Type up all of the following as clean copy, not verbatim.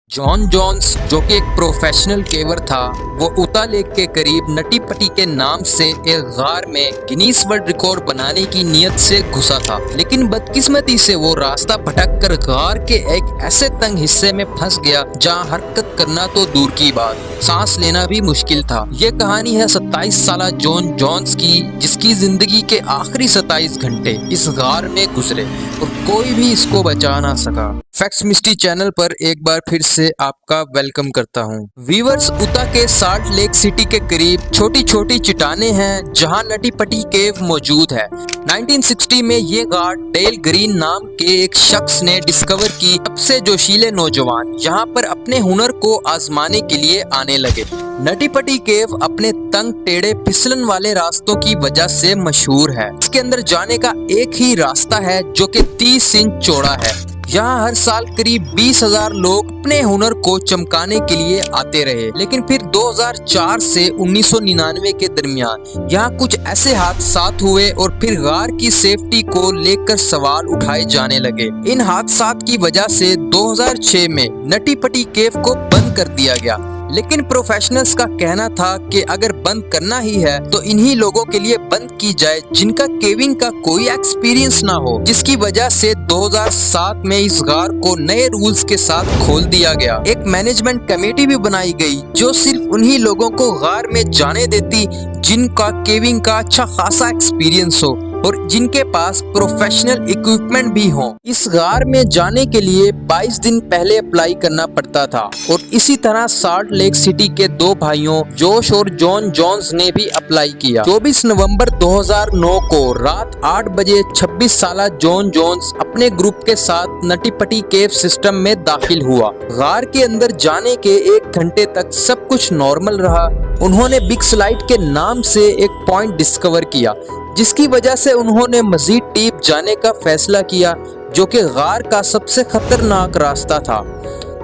Jon Jones, जो कि एक प्रोफेशनल केवर था, वो उता लेक के करीब नटी पटी के नाम से एक गार में गिनीज वर्ल्ड रिकॉर्ड बनाने की नीयत से घुसा था। लेकिन बदकिस्मती से वो रास्ता भटक कर गार के एक ऐसे तंग हिस्से में फंस गया जहाँ हरकत करना तो दूर की बात, सांस लेना भी मुश्किल था। ये कहानी है 27 साला जॉन जोन्स की, जिसकी जिंदगी के आखिरी 27 घंटे इस गार में गुजरे और कोई भी इसको बचा ना सका। फैक्ट्स मिस्ट्री चैनल पर एक बार फिर से आपका वेलकम करता हूं। वीवर्स, उता के साल्ट लेक सिटी के करीब छोटी छोटी चट्टानें हैं जहां नटी पटी केव मौजूद है। 1960 में ये गार डेल ग्रीन नाम के एक शख्स ने डिस्कवर की। तब से जोशीले नौजवान यहाँ पर अपने हुनर को आजमाने के लिए आने लगे। नटी पटी केव अपने तंग टेढ़े फिसलन वाले रास्तों की वजह से मशहूर है। इसके अंदर जाने का एक ही रास्ता है जो कि 30 इंच चौड़ा है। यहाँ हर साल करीब 20,000 लोग अपने हुनर को चमकाने के लिए आते रहे। लेकिन फिर 2004 से 1999 के दरमियान यहाँ कुछ ऐसे हादसात हुए और फिर गार की सेफ्टी को लेकर सवाल उठाए जाने लगे। इन हादसात की वजह से 2006 में नटी पटी केव को बंद कर दिया गया। लेकिन प्रोफेशनल्स का कहना था कि अगर बंद करना ही है तो इन्हीं लोगों के लिए बंद की जाए जिनका केविंग का कोई एक्सपीरियंस ना हो, जिसकी वजह से 2007 में इस गार को नए रूल्स के साथ खोल दिया गया। एक मैनेजमेंट कमेटी भी बनाई गई जो सिर्फ उन्हीं लोगों को गार में जाने देती जिनका केविंग का अच्छा खासा एक्सपीरियंस हो और जिनके पास प्रोफेशनल इक्विपमेंट भी हो। इस गार में जाने के लिए 22 दिन पहले अप्लाई करना पड़ता था और इसी तरह साल्ट लेक सिटी के दो भाइयों जोश और जॉन जोन्स ने भी अप्लाई किया। 24 नवंबर 2009 को रात 8 बजे 26 साला जॉन जोन्स अपने ग्रुप के साथ नटी पटी केव सिस्टम में दाखिल हुआ। गार के अंदर जाने के 1 घंटे तक सब कुछ नॉर्मल रहा। उन्होंने बिग स्लाइड के नाम से एक पॉइंट डिस्कवर किया, जिसकी वजह से उन्होंने मजीद डीप जाने का फैसला किया, जो कि गार का सबसे खतरनाक रास्ता था,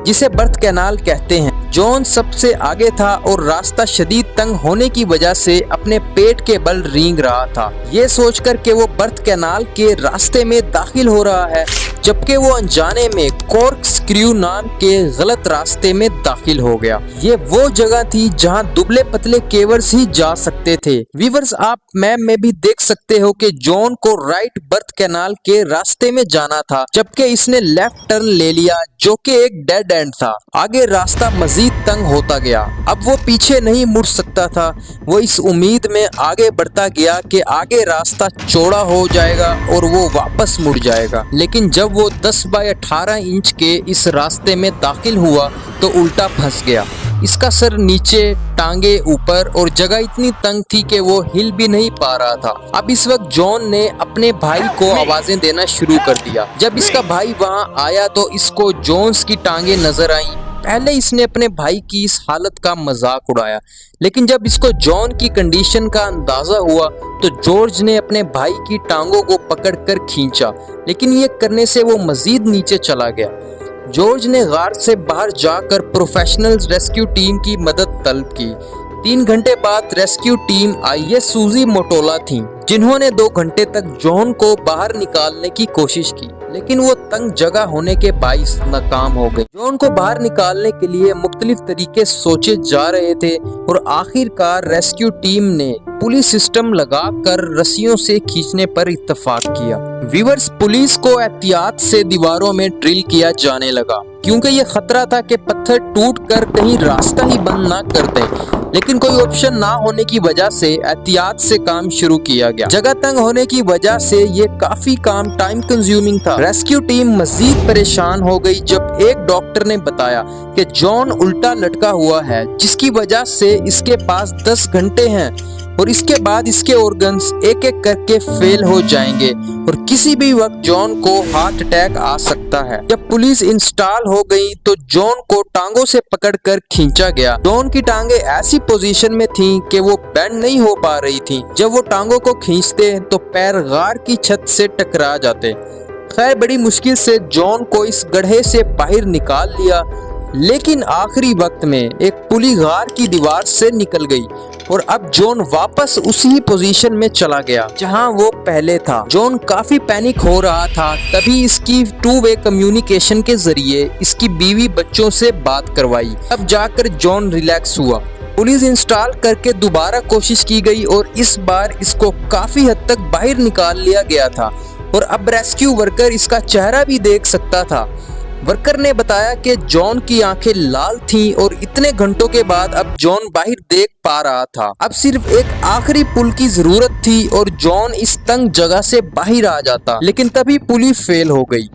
जिसे बर्थ कैनाल कहते हैं। जॉन सबसे आगे था और रास्ता शदीद तंग होने की वजह से अपने पेट के बल रेंग रहा था, ये सोचकर कि वो बर्थ कैनाल के रास्ते में दाखिल हो रहा है, जबकि वो अनजाने में कॉर्क स्क्रू नाम के गलत रास्ते में दाखिल हो गया। ये वो जगह थी जहां दुबले पतले केवर्स ही जा सकते थे। वीवर्स, आप मैप में भी देख सकते हो कि जॉन को राइट बर्थ कैनाल के रास्ते में जाना था, जबकि इसने लेफ्ट टर्न ले लिया जो कि एक डेड एंड था। आगे रास्ता मजीद तंग होता गया। अब वो पीछे नहीं मुड़ सकता था। वो इस उम्मीद में आगे बढ़ता गया कि आगे रास्ता चौड़ा हो जाएगा और वो वापस मुड़ जाएगा। लेकिन जब वो 10 बाय 18 इंच के इस रास्ते में दाखिल हुआ तो उल्टा फंस गया। इसका सर नीचे, टांगे ऊपर और जगह इतनी तंग थी कि वो हिल भी नहीं पा रहा था। अब इस वक्त जॉन ने अपने भाई को आवाजें देना शुरू कर दिया। जब इसका भाई वहां आया तो इसको जोन्स की टांगे नजर आई। पहले इसने अपने भाई की इस हालत का मजाक उड़ाया, लेकिन जब इसको जॉन की कंडीशन का अंदाजा हुआ तो जॉर्ज ने अपने भाई की टांगों को पकड़कर खींचा, लेकिन ये करने से वो मजीद नीचे चला गया। जॉर्ज ने गार से बाहर जाकर प्रोफेशनल रेस्क्यू टीम की मदद तलब की। 3 घंटे बाद रेस्क्यू टीम आई। ये सूजी मोटोला थी, जिन्होंने 2 घंटे तक जॉन को बाहर निकालने की कोशिश की, लेकिन वो तंग जगह होने के बाइस नाकाम हो गए। जॉन को बाहर निकालने के लिए मुख्तलिफ तरीके सोचे जा रहे थे और आखिरकार रेस्क्यू टीम ने पुलिस सिस्टम लगाकर रस्सियों से खींचने पर इत्तेफाक किया। वीवर्स, पुलिस को एहतियात से दीवारों में ड्रिल किया जाने लगा, क्योंकि ये खतरा था कि पत्थर टूट कर कहीं रास्ता ही बंद ना कर दें। लेकिन कोई ऑप्शन ना होने की वजह से एहतियात से काम शुरू किया गया। जगह तंग होने की वजह से ये काफी काम टाइम कंज्यूमिंग था। रेस्क्यू टीम मजीद परेशान हो गई जब एक डॉक्टर ने बताया कि जॉन उल्टा लटका हुआ है, जिसकी वजह से इसके पास 10 घंटे हैं और इसके बाद इसके ऑर्गन्स एक एक करके फेल हो जाएंगे और किसी भी वक्त जॉन को हार्ट अटैक आ सकता है। जब पुलिस इंस्टॉल हो गई तो जॉन को टांगों से पकड़कर खींचा गया। जॉन की टांगे ऐसी पोजीशन में थीं कि वो बेंड नहीं हो पा रही थीं। जब वो टांगों को खींचते तो पैर गार की छत से टकरा जाते। खैर, बड़ी मुश्किल से जॉन को इस गड्ढे से बाहर निकाल लिया, लेकिन आखिरी वक्त में एक पुली गार की दीवार से निकल गई और अब जॉन वापस उसी पोजीशन में चला गया जहां वो पहले था। जॉन काफी पैनिक हो रहा था, तभी इसकी टू वे कम्युनिकेशन के जरिए इसकी बीवी बच्चों से बात करवाई। अब जाकर जॉन रिलैक्स हुआ। पुलिस इंस्टॉल करके दोबारा कोशिश की गई और इस बार इसको काफी हद तक बाहर निकाल लिया गया था और अब रेस्क्यू वर्कर इसका चेहरा भी देख सकता था। वर्कर ने बताया कि जॉन की आंखें लाल थीं और इतने घंटों के बाद अब जॉन बाहर देख पा रहा था। अब सिर्फ एक आखिरी पुल की जरूरत थी और जॉन इस तंग जगह से बाहर आ जाता, लेकिन तभी पुल फेल हो गई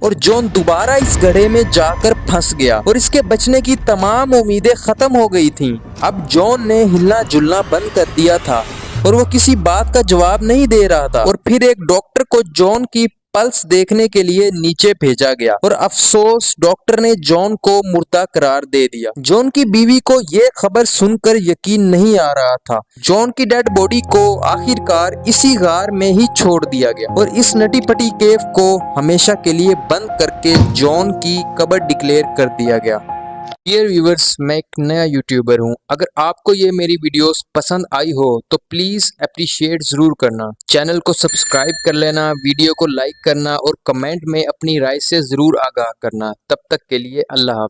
और जॉन दोबारा इस गड्ढे में जाकर फंस गया और इसके बचने की तमाम उम्मीदें खत्म हो गई थीं। अब जॉन ने हिलना जुलना बंद कर दिया था और वो किसी बात का जवाब नहीं दे रहा था और फिर एक डॉक्टर को जॉन की पल्स देखने के लिए नीचे भेजा गया और अफसोस डॉक्टर ने जॉन को मुर्दा करार दे दिया। जॉन की बीवी को ये खबर सुनकर यकीन नहीं आ रहा था। जॉन की डेड बॉडी को आखिरकार इसी गार में ही छोड़ दिया गया और इस नटी पटी केव को हमेशा के लिए बंद करके जॉन की कब्र डिक्लेयर कर दिया गया। डियर व्यूअर्स, मैं एक नया यूट्यूबर हूं। अगर आपको ये मेरी वीडियोस पसंद आई हो तो प्लीज़ अप्रिशिएट ज़रूर करना, चैनल को सब्सक्राइब कर लेना, वीडियो को लाइक करना और कमेंट में अपनी राय से ज़रूर आगाह करना। तब तक के लिए अल्लाह हाफ़िज़।